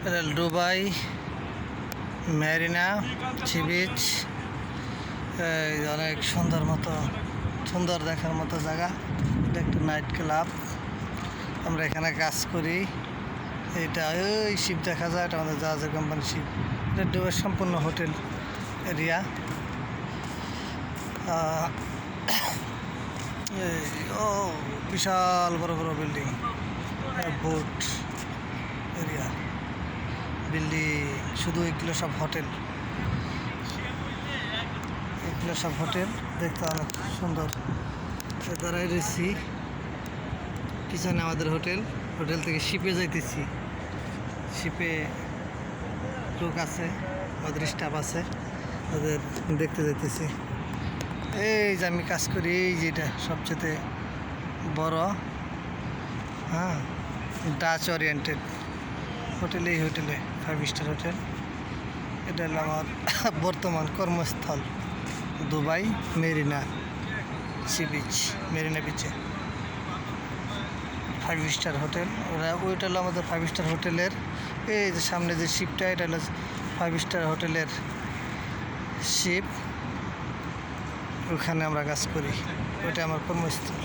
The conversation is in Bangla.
এটা দুবাই মেরিনা সি বিচ। অনেক সুন্দর দেখার মতো জায়গা। এটা একটা নাইট ক্লাব, আমরা এখানে কাজ করি। এটা ওই শিপ দেখা যায়, এটা আমাদের জাহাজের কোম্পানি শিপ। এটা দুবাই সম্পূর্ণ হোটেল এরিয়া। ও বিশাল বড় বড় বিল্ডিং, বোট এরিয়া বিল্ডিং, শুধু এগুলো সব হোটেল। এগুলো সব হোটেল, দেখতে অনেক সুন্দর। দাঁড়াই রয়েছি, পিছনে আমাদের হোটেল। হোটেল থেকে শিপে যাইতেছি, শিপে লোক আছে, আমাদের স্টাফ আছে, ওদের দেখতে যাইতেছি। এই যে আমি কাজ করি, এই যেটা সবচেয়ে বড় ডাচ ওরিয়েন্টেড হোটেল। এই হোটেলে 5 স্টার হোটেল। এটা হলো আমার বর্তমান কর্মস্থল, Dubai Marina sea beach, Marina বিচে 5 স্টার হোটেল। ওইটা হলো আমাদের 5 স্টার হোটেলের, এই যে সামনে যে শিপটা, এটা হলো 5 স্টার হোটেলের শিপ। ওখানে আমরা কাজ করি, ওইটা আমার কর্মস্থল।